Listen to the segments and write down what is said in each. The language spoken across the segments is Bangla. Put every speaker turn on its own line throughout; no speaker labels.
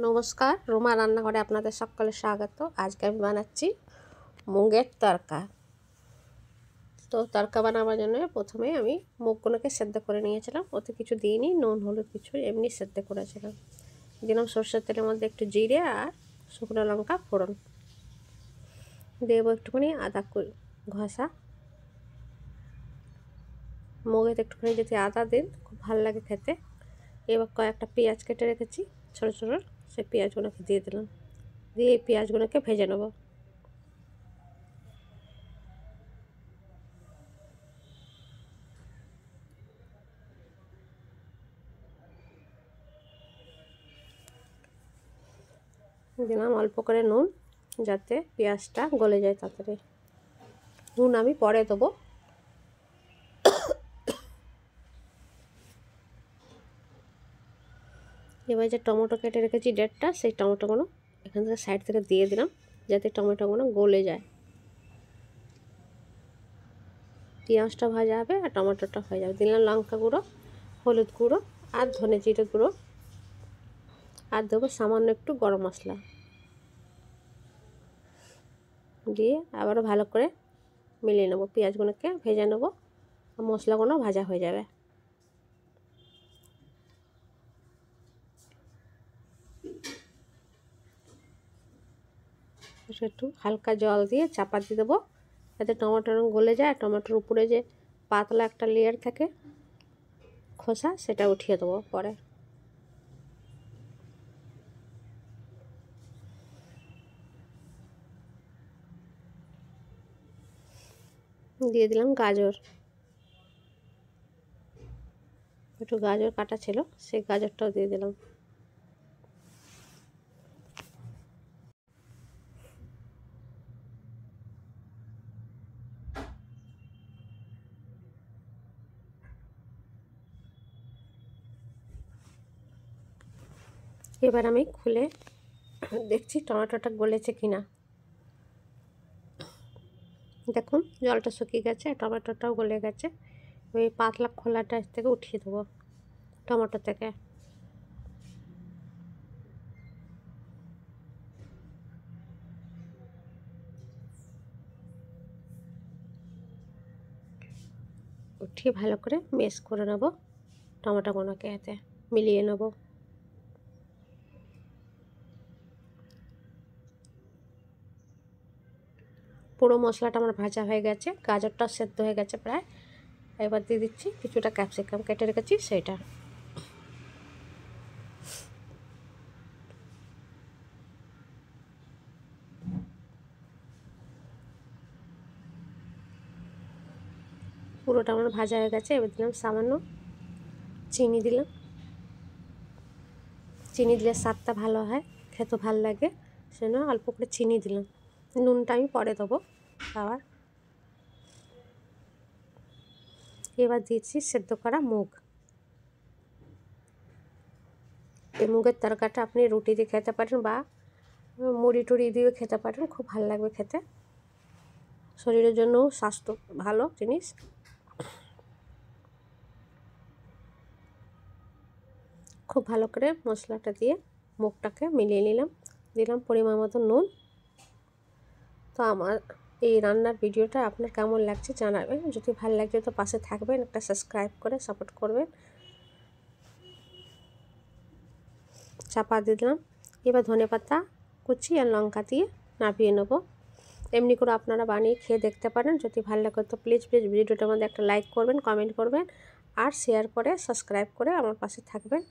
নমস্কার, রুমা রান্নাঘরে আপনাদের সকলের স্বাগত। আজকে আমি বানাচ্ছি মুগের তরকা। তো তরকা বানাবার জন্য প্রথমে আমি মুগগুলোকে সেদ্ধ করে নিয়েছিলাম। ওতে কিছু দিইনি, নুন হলুদ কিছু, এমনি সেদ্ধ করেছিলাম। দিলাম সরষের তেলের মধ্যে একটু জিরে আর শুকনো লঙ্কা ফোড়ন, দেবো একটুখানি আদা ঘষা। মুগেতে একটুখানি যদি আদা দিন খুব ভালো লাগে খেতে। এবার কয়েকটা পেঁয়াজ কেটে রেখেছি ছোটো ছোটো, সেই পেঁয়াজগুলোকে দিয়ে দিলাম। দিয়ে এই পেঁয়াজগুলোকে ভেজে নেব। দিলাম অল্প করে নুন, যাতে পেঁয়াজটা গলে যায় তাড়াতাড়ি। নুন আমি পরে দেবো। এবার যে টমেটো কেটে রেখেছি 1.5টা, সেই টমেটোগুলো এখান থেকে সাইড থেকে দিয়ে দিলাম, যাতে টমেটোগুলো গলে যায়। পেঁয়াজটা ভাজা হবে আর টমেটোটা হয়ে যাবে। দিলাম লঙ্কা গুঁড়ো, হলুদ গুঁড়ো আর ধনে জিরে গুঁড়ো, আর দেবো সামান্য একটু গরম মশলা। দিয়ে আবারও ভালো করে মিলিয়ে নেবো। পেঁয়াজগুলোকে ভেজে নেবো, আর মশলাগুলো ভাজা হয়ে যাবে। একটু হালকা জল দিয়ে চাপা দিয়ে দেবো, যাতে টমেটোর গলে যায়। টমেটোর উপরে যে পাতলা একটা লেয়ার থাকে খোসা, সেটা উঠিয়ে দেবো পরে। দিয়ে দিলাম গাজর, একটু গাজর কাটা ছিল, সেই গাজরটাও দিয়ে দিলাম। এবার আমি খুলে দেখছি টমেটোটা গলেছে কিনা। দেখুন জলটা শুকিয়ে গেছে, টমেটোটাও গলে গেছে। ওই পাতলা খোলাটা থেকে উঠিয়ে দেবো টমেটো থেকে। উঠিয়ে ভালো করে মেশ করে নেবো, টমেটোগুলোকে এতে মিলিয়ে নেবো। পুরো মশলাটা আমার ভাজা হয়ে গেছে, গাজরটা সেদ্ধ হয়ে গেছে প্রায়। এবার দিয়ে দিচ্ছি কিছুটা ক্যাপসিকাম কেটে রেখেছি, সেইটা। পুরোটা আমার ভাজা হয়ে গেছে। এবার দিলাম সামান্য চিনি, দিলাম চিনি দিলে স্বাদটা ভালো হয়, খেতে ভালো লাগে, সেজন্য অল্প করে চিনি দিলাম। নুনটা আমি পরে দেবো আবার। এবার দিয়েছি সেদ্ধ করা মুগ। এই মুগের তরকাটা আপনি রুটি দিয়ে খেতে পারেন বা মুড়ি টুড়ি দিয়েও খেতে পারেন, খুব ভালো লাগবে খেতে। শরীরের জন্যও স্বাস্থ্য ভালো জিনিস। খুব ভালো করে মশলাটা দিয়ে মুগটাকে মিলিয়ে নিলাম। দিলাম পরিমাণ মতো নুন। তো আমার এই রান্নার ভিডিওটা আপনার কেমন লাগছে জানাবেন। যদি ভালো লাগছে তো পাশে থাকবেন, একটা সাবস্ক্রাইব করে সাপোর্ট করবেন। চাপা দিয়ে দিলাম। এবার ধনেপাতা কুচি আর লঙ্কা দিয়ে নামিয়ে নেবো। এমনি করে আপনারা বানিয়ে খেয়ে দেখতে পারেন। যদি ভালো লাগে তো প্লিজ ভিডিওটার মধ্যে একটা লাইক করবেন, কমেন্ট করবেন আর শেয়ার করে সাবস্ক্রাইব করে আমার পাশে থাকবেন।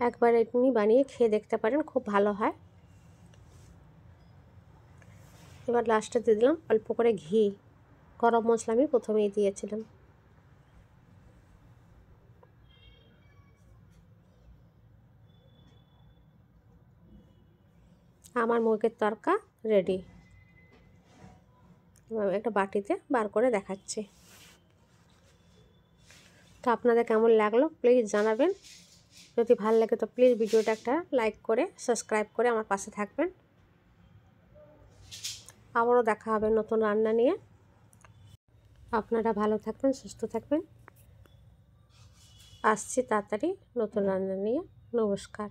একবার এমনি বানিয়ে খেয়ে দেখতে পারেন, খুব ভালো হয়। এবার লাস্টে দিয়ে দিলাম অল্প করে ঘি। গরম মশলা আমি প্রথমেই দিয়েছিলাম। আমার মুগের তরকা রেডি। একটা বাটিতে বার করে দেখাচ্ছি। তো আপনাদের কেমন লাগলো প্লিজ জানাবেন। যদি ভালো লাগে তো প্লিজ ভিডিওটা একটা লাইক করে সাবস্ক্রাইব করে আমার পাশে থাকবেন। আবারও দেখা হবে নতুন রান্না নিয়ে। আপনারা ভালো থাকবেন, সুস্থ থাকবেন। আসছি তাড়াতাড়ি নতুন রান্না নিয়ে। নমস্কার।